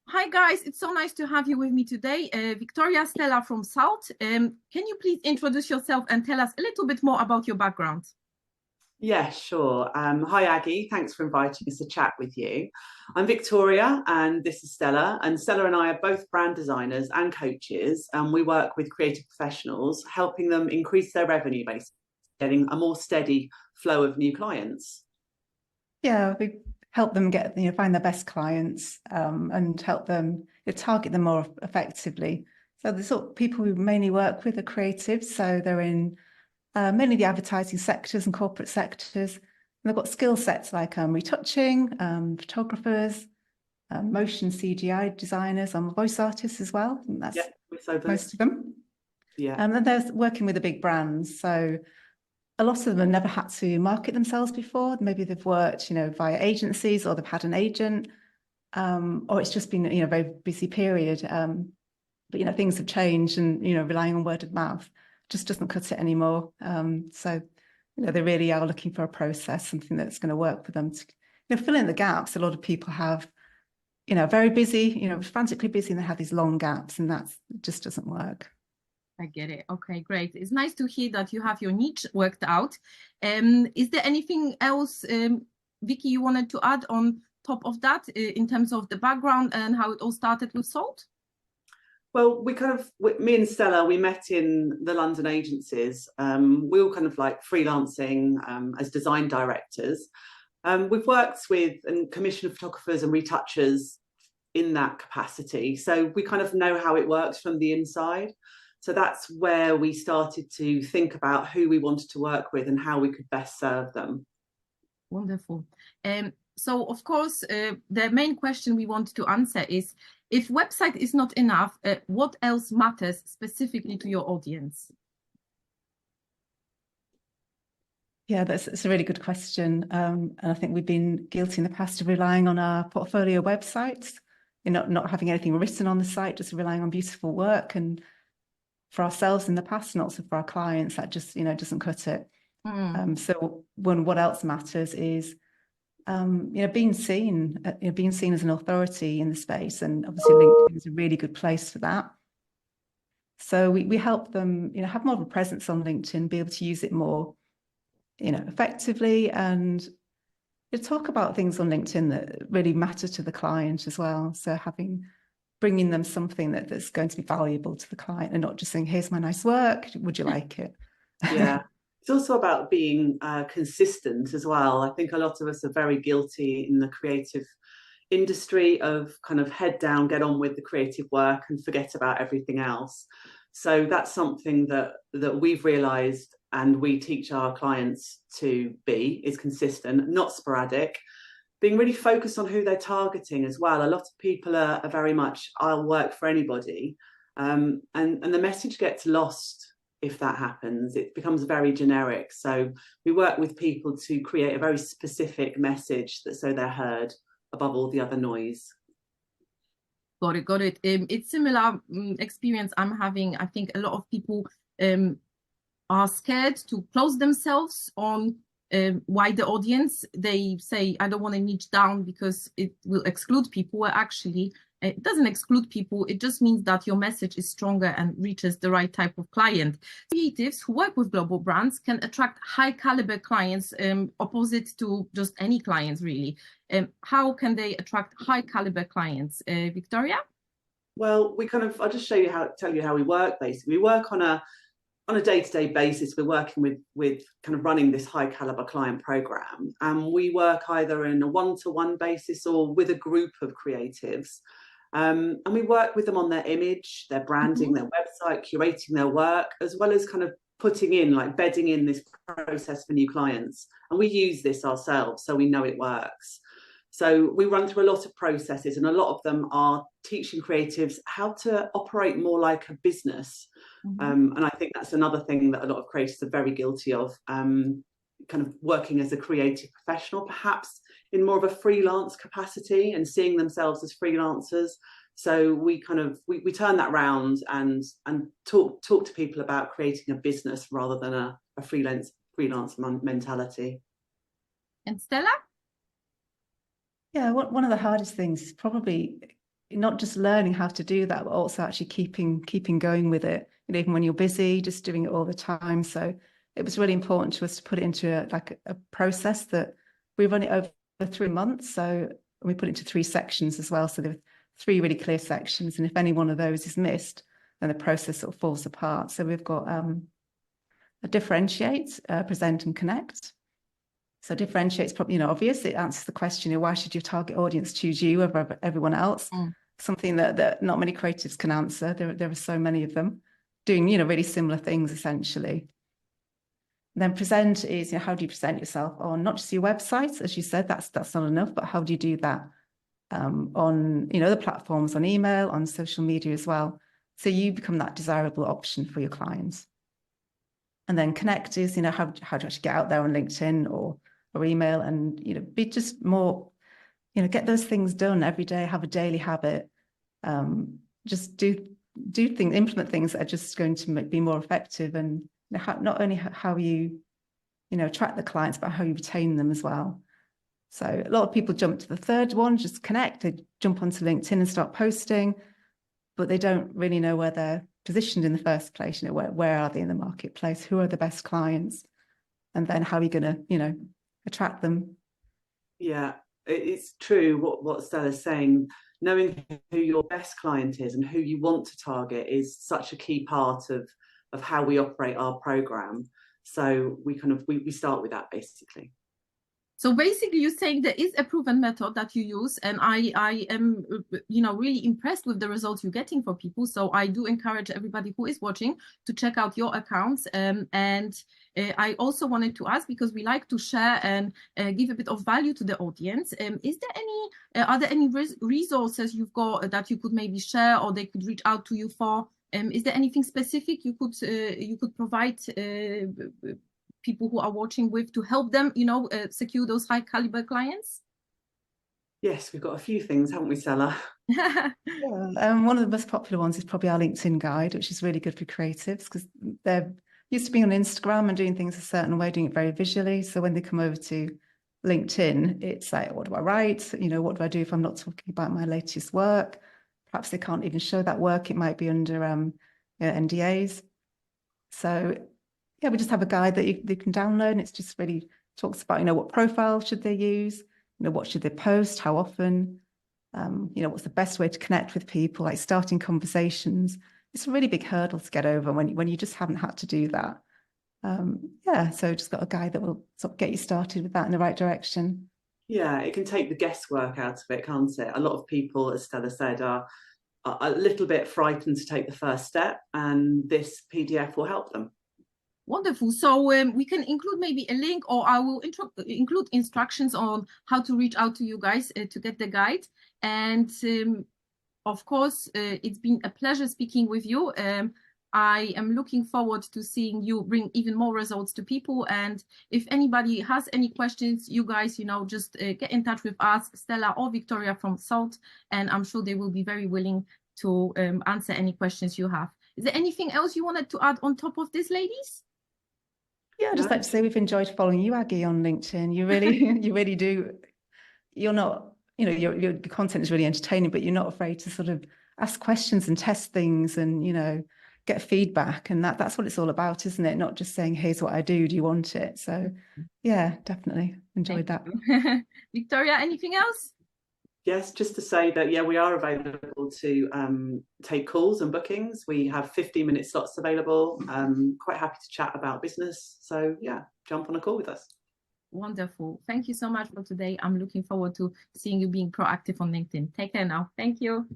Hi guys, it's so nice to have you with me today. Victoria Stella from South. Can you please introduce yourself and tell us a little bit more about your background? Yeah, sure. Hi, Aggie. Thanks for inviting us to chat with you. I'm Victoria, and this is Stella. And Stella and I are both brand designers and coaches, and we work with creative professionals, helping them increase their revenue base, getting a more steady flow of new clients. Yeah, we help them get, find their best clients and help them target them more effectively. So the sort of people we mainly work with are creatives. So they're in mainly the advertising sectors and corporate sectors. And they've got skill sets like retouching, photographers, motion CGI designers, and voice artists as well. And that's Yeah, most of them. Yeah. And then they're working with the big brands. So a lot of them have never had to market themselves before. Maybe they've worked, via agencies, or they've had an agent, or it's just been, a very busy period. But things have changed, and relying on word of mouth just doesn't cut it anymore. So they really are looking for a process, something that's going to work for them to, fill in the gaps. A lot of people have, very busy, frantically busy, and they have these long gaps, and that just doesn't work. I get it. Okay, great. It's nice to hear that you have your niche worked out. Is there anything else, Vicky, you wanted to add on top of that in terms of the background and how it all started with Salt? Well, me and Stella, we met in the London agencies. We were kind of like freelancing as design directors. We've worked with and commissioned photographers and retouchers in that capacity. So we kind of know how it works from the inside. So that's where we started to think about who we wanted to work with and how we could best serve them. Wonderful. So, of course, the main question we want to answer is, if website is not enough, what else matters specifically to your audience? Yeah, that's a really good question. And I think we've been guilty in the past of relying on our portfolio websites, not having anything written on the site, just relying on beautiful work. And for ourselves in the past and also for our clients, that just, doesn't cut it. So what else matters is, being seen as an authority in the space. And obviously LinkedIn is a really good place for that. So we help them, have more of a presence on LinkedIn, be able to use it more, effectively, and talk about things on LinkedIn that really matter to the client as well. So bringing them something that's going to be valuable to the client, and not just saying, here's my nice work, would you like it? Yeah. It's also about being consistent as well. I think a lot of us are very guilty in the creative industry of kind of head down, get on with the creative work and forget about everything else. So that's something that we've realized and we teach our clients to be, is consistent, not sporadic, being really focused on who they're targeting as well. A lot of people are very much, I'll work for anybody. And the message gets lost if that happens. It becomes very generic. So we work with people to create a very specific message so they're heard above all the other noise. Got it. It's similar experience I'm having. I think a lot of people are scared to close themselves on wider audience. They say, I don't want to niche down because it will exclude people. Well, actually, it doesn't exclude people. It just means that your message is stronger and reaches the right type of client. Creatives who work with global brands can attract high caliber clients, opposite to just any clients, really. How can they attract high caliber clients? Victoria? Well, I'll just tell you how we work. Basically, we work on a day-to-day basis. We're working with kind of running this high caliber client program, and we work either in a one-to-one basis or with a group of creatives. And we work with them on their image, their branding, their website, curating their work, as well as kind of bedding in this process for new clients. And we use this ourselves, so we know it works. So we run through a lot of processes, and a lot of them are teaching creatives how to operate more like a business. And I think that's another thing that a lot of creatives are very guilty of, kind of working as a creative professional, perhaps in more of a freelance capacity and seeing themselves as freelancers. So we turn that round and talk to people about creating a business rather than a freelance mentality. And Stella? Yeah, one of the hardest things is probably not just learning how to do that, but also actually keeping going with it. Even when you're busy, just doing it all the time. So it was really important to us to put it into a process that we run it over 3 months. So we put it into 3 sections as well. So there are 3 really clear sections. And if any one of those is missed, then the process sort of falls apart. So we've got a differentiate, present and connect. So differentiate's probably, obvious. It answers the question, why should your target audience choose you over everyone else? Something that not many creatives can answer. There are so many of them doing, really similar things essentially. And then present is, how do you present yourself on not just your website, as you said, that's not enough, but how do you do that on, the platforms, on email, on social media as well. So you become that desirable option for your clients. And then connect is, how do you actually get out there on LinkedIn or email and, be just more, get those things done every day, have a daily habit, just do things, implement things that are just going to be more effective, and not only how you, attract the clients, but how you retain them as well. So a lot of people jump to the third one, just connect, they jump onto LinkedIn and start posting, but they don't really know where they're positioned in the first place. Where are they in the marketplace? Who are the best clients? And then how are you going to, attract them? Yeah, it's true what Stella's saying. Knowing who your best client is and who you want to target is such a key part of how we operate our program. So we start with that basically. So basically, you're saying there is a proven method that you use, and I am, really impressed with the results you're getting for people. So I do encourage everybody who is watching to check out your accounts. And I also wanted to ask, because we like to share and give a bit of value to the audience. Are there any resources you've got that you could maybe share, or they could reach out to you for? Is there anything specific you could provide people who are watching with to help them, secure those high caliber clients? Yes, we've got a few things, haven't we, Stella? Yeah. One of the most popular ones is probably our LinkedIn guide, which is really good for creatives, because they're used to being on Instagram and doing things a certain way, doing it very visually. So when they come over to LinkedIn, it's like, what do I write? What do I do if I'm not talking about my latest work? Perhaps they can't even show that work. It might be under NDAs. So yeah, we just have a guide that they can download, and it's just really talks about, what profile should they use, what should they post, how often, what's the best way to connect with people, like starting conversations. It's a really big hurdle to get over when you just haven't had to do that. Yeah, so just got a guide that will sort of get you started with that in the right direction. Yeah, it can take the guesswork out of it, can't it? A lot of people, as Stella said, are a little bit frightened to take the first step, and this PDF will help them. Wonderful. So we can include maybe a link, or I will include instructions on how to reach out to you guys to get the guide. And of course, it's been a pleasure speaking with you. I am looking forward to seeing you bring even more results to people. And if anybody has any questions, you guys, just get in touch with us, Stella or Victoria from SALT, and I'm sure they will be very willing to answer any questions you have. Is there anything else you wanted to add on top of this, ladies? Yeah, I'd just like to say we've enjoyed following you, Aggie, on LinkedIn. You really do. You're not, your content is really entertaining, but you're not afraid to sort of ask questions and test things and, get feedback. And that's what it's all about, isn't it? Not just saying, here's what I do. Do you want it? So yeah, definitely enjoyed that. Victoria, anything else? Yes, just to say that, yeah, we are available to take calls and bookings. We have 15-minute slots available. Quite happy to chat about business. So yeah, jump on a call with us. Wonderful. Thank you so much for today. I'm looking forward to seeing you being proactive on LinkedIn. Take care now. Thank you.